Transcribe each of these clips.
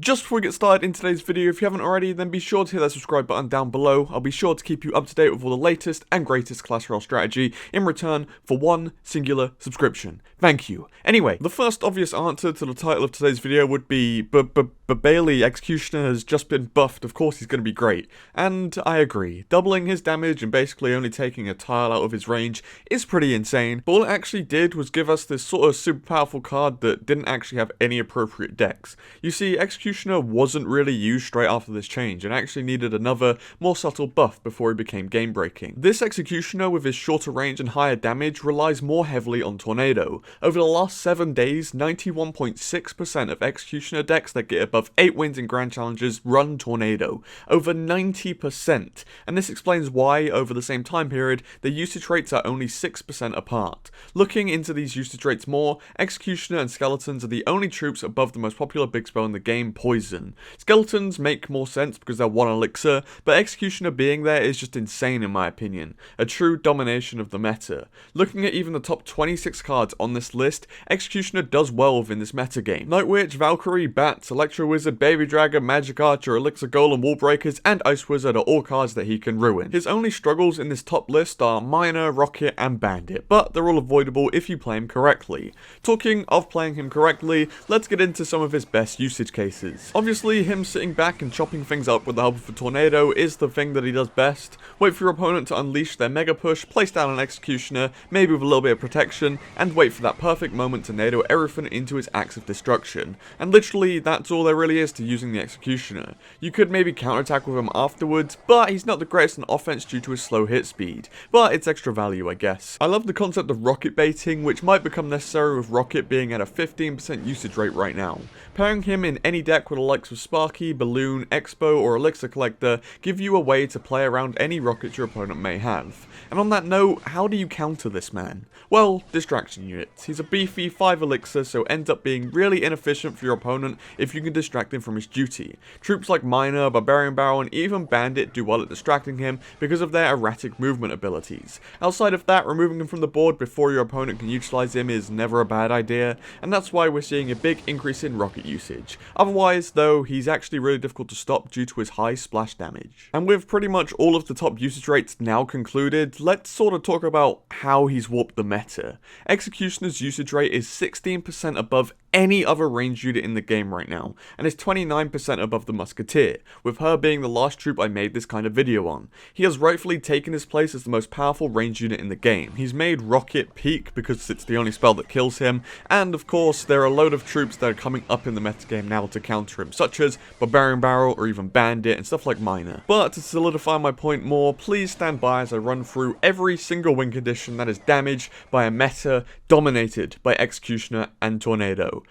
Just before we get started in today's video, if you haven't already, then be sure to hit that subscribe button down below. I'll be sure to keep you up to date with all the latest and greatest Clash Royale strategy in return for one singular subscription. Thank you. Anyway, the first obvious answer to the title of today's video would be, Bailey Executioner has just been buffed, of course he's going to be great. And I agree. Doubling his damage and basically only taking a tile out of his range is pretty insane, but all it actually did was give us this sort of super powerful card that didn't actually have any appropriate decks. You see, Executioner wasn't really used straight after this change and actually needed another, more subtle buff before he became game-breaking. This Executioner with his shorter range and higher damage relies more heavily on Tornado. Over the last 7 days, 91.6% of Executioner decks that get above 8 wins in Grand Challenges run Tornado. Over 90%. And this explains why, over the same time period, the usage rates are only 6% apart. Looking into these usage rates more, Executioner and Skeletons are the only troops above the most popular big spell in the game, Poison. Skeletons make more sense because they're 1 elixir, but Executioner being there is just insane in my opinion. A true domination of the meta. Looking at even the top 26 cards on this list, Executioner does well within this meta game. Night Witch, Valkyrie, Bats, Electro Wizard, Baby Dragon, Magic Archer, Elixir Golem, Wall Breakers, and Ice Wizard are all cards that he can ruin. His only struggles in this top list are Miner, Rocket, and Bandit, but they're all avoidable if you play him correctly. Talking of playing him correctly, let's get into some of his best usage cases. Obviously, him sitting back and chopping things up with the help of a Tornado is the thing that he does best. Wait for your opponent to unleash their Mega Push, place down an Executioner, maybe with a little bit of protection, and wait for that perfect moment to Tornado everything into his axe of destruction. And literally, that's all there really is to using the Executioner. You could maybe counterattack with him afterwards, but he's not the greatest in offense due to his slow hit speed. But it's extra value, I guess. I love the concept of rocket baiting, which might become necessary with Rocket being at a 15% usage rate right now. Pairing him in any deck with the likes of Sparky, Balloon, Expo, or Elixir Collector give you a way to play around any rockets your opponent may have. And on that note, how do you counter this man? Well, distraction units. He's a beefy 5 elixir, so ends up being really inefficient for your opponent if you can distract him from his duty. Troops like Miner, Barbarian Barrel, and even Bandit do well at distracting him because of their erratic movement abilities. Outside of that, removing him from the board before your opponent can utilize him is never a bad idea, and that's why we're seeing a big increase in rocket usage. Otherwise, though, he's actually really difficult to stop due to his high splash damage. And with pretty much all of the top usage rates now concluded, let's sort of talk about how he's warped the meta. Executioner's usage rate is 16% above any other ranged unit in the game right now, and is 29% above the Musketeer, with her being the last troop I made this kind of video on. He has rightfully taken his place as the most powerful ranged unit in the game. He's made Rocket peak because it's the only spell that kills him, and of course there are a load of troops that are coming up in the metagame now to counter him, such as Barbarian Barrel or even Bandit and stuff like Miner. But to solidify my point more, please stand by as I run through every single win condition that is damaged by a meta dominated by Executioner and Tornado.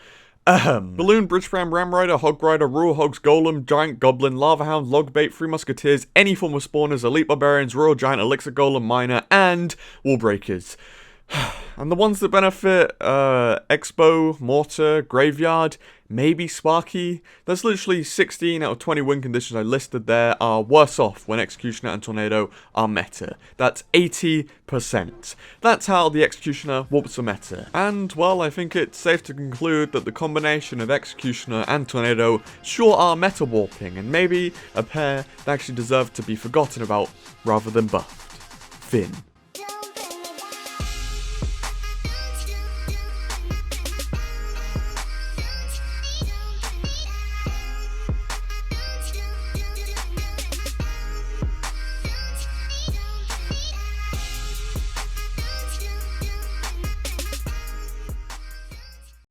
Balloon, Bridgebram, Ram Rider, Hog Rider, Royal Hogs, Golem, Giant Goblin, Lava Hound, Log Bait, 3 Musketeers, any form of spawners, Elite Barbarians, Royal Giant, Elixir Golem, Miner, and Wall Breakers. And the ones that benefit, Expo, Mortar, Graveyard, maybe Sparky. There's literally 16 out of 20 win conditions I listed there are worse off when Executioner and Tornado are meta. That's 80%. That's how the Executioner warps the meta. And, well, I think it's safe to conclude that the combination of Executioner and Tornado sure are meta warping, and maybe a pair that actually deserve to be forgotten about rather than buffed. Finn.